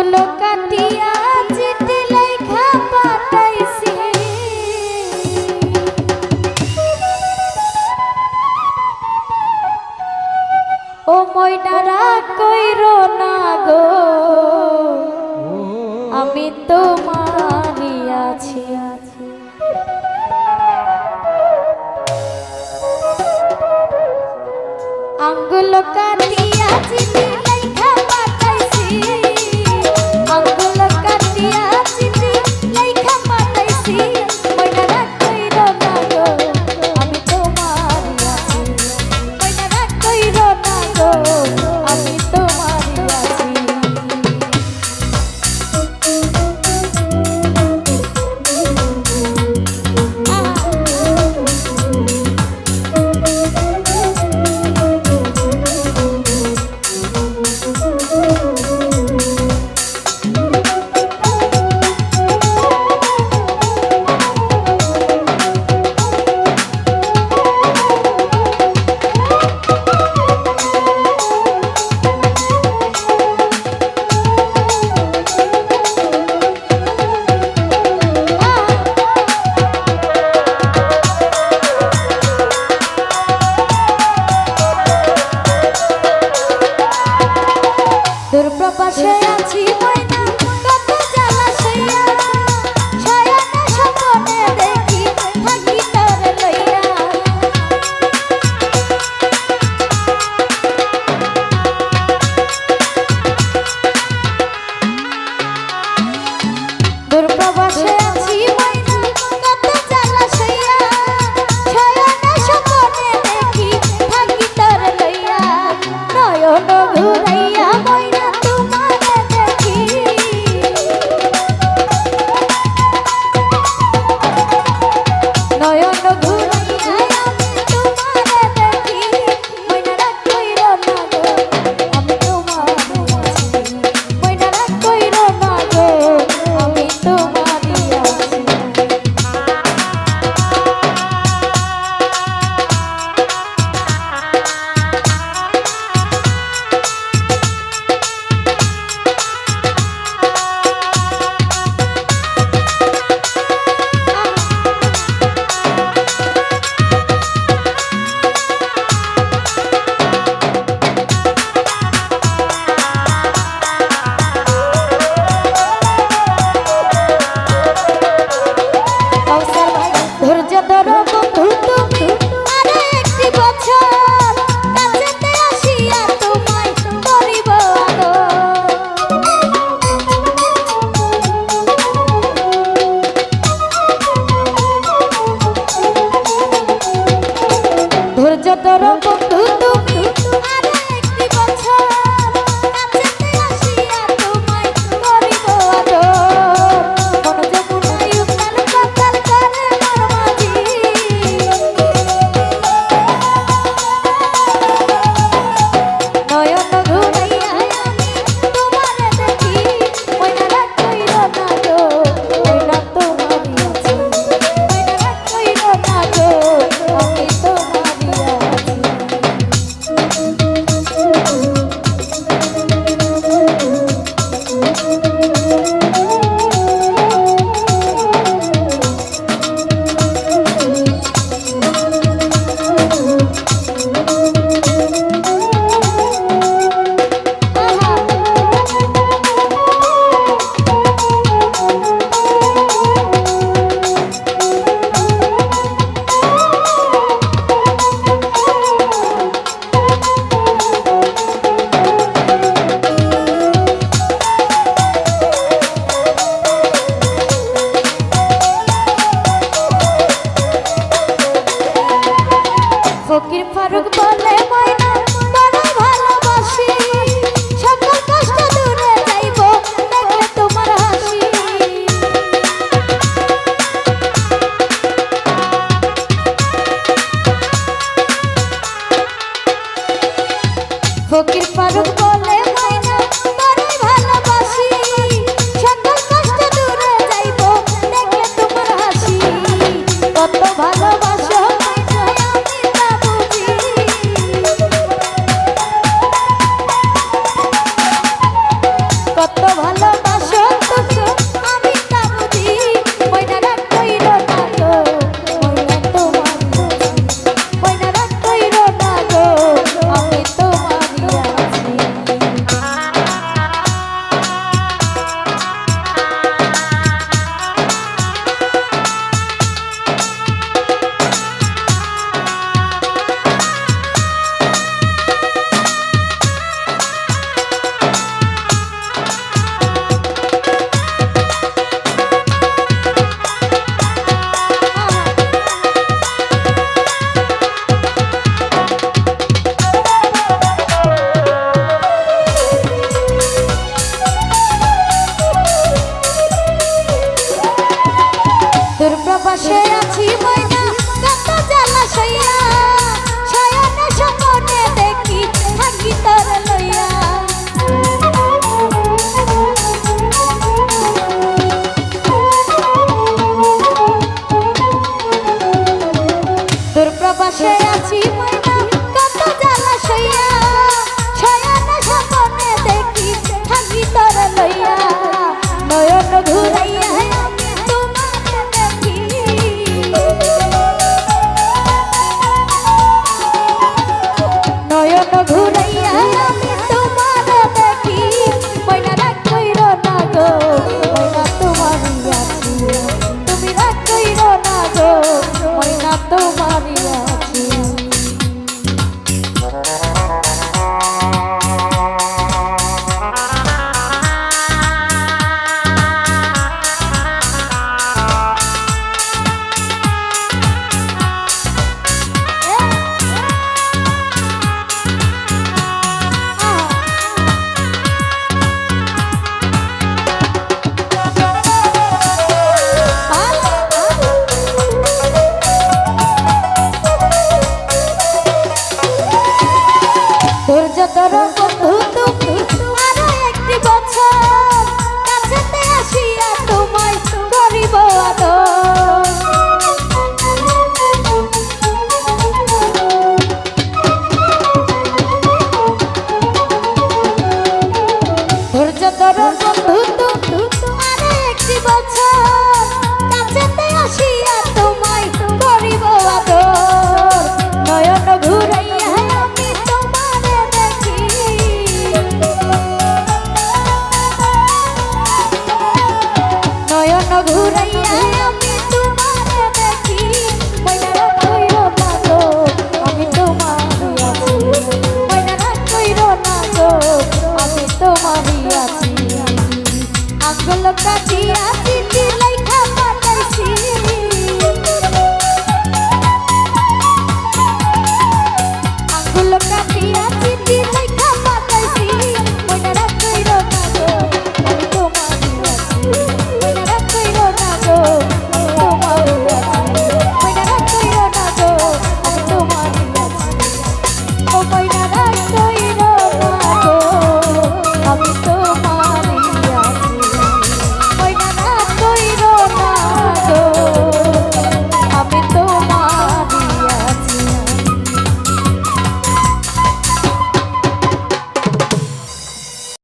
আঙ্গুলো কাটিয়া চিঠি লেখা পাঠাইছি ও ময়নারা কইরো না গো আমি তোমারই আছি আঙ্গুলো কাটিয়া চিঠি লেখা পাঠাইছি আঙ্গুলো কাটিয়া চিঠি লেখা পাঠাইছি ময়নারা কইরো না গো আমি তোমারই আছি ময়নারা কইরো না গো আমি তোমারই আছি প্রবাসে আছি ময়না কত জ্বালা সইয়া শয়নে স্বপ্নে দেখি থাকি তোরে লইয়া দূর প্রবাসে আছি ময়না কত জ্বালা সইয়া শয়নে স্বপ্নে দেখি থাকি তোরে লইয়া নয়ন ঘুরাইয়া ময়না তোর বন্ধু তুমি আরে একটি বছর কাছেতে আসিয়া তোমায় করিব আদর মন যমুনায় উতাল পাতাল করে মোর মাঝি নয়ন ঘুরাইয়া আমি তোমারে দেখি ময়নারা কইরো না গো ময়না তোমারই আছি ময়নারা কইরো না গো আমি ফকির ফারুক বলে ময়না বড় ভালোবাসি সকল কষ্ট দূরে যাইব দেখলে তোমার হাসি ফকির ফারুক বলে ময়না বড় ভালোবাসি সকল কষ্ট দূরে যাইব দেখলে তোমার হাসি কত ভালোবাসো কত ভালো তোর বন্ধু তুমি আরো একটি বছর কাছেতে আসিয়া তোমায় করিব আদর ধৈর্য তোর বন্ধু তুমি আরো একটি বছর কাছেতে আসিয়া তোমায় করিব আদর নয়ন ঘুরাইয়া আমি তোমারে দেখি নয়ন ঘুরাইয়া আমি তোমারে দেখি ময়না কইর না গো আমি তোমারই আছি ময়না কইর না গো আমি তোমারই আছি আঙ্গুল কাটিয়াছি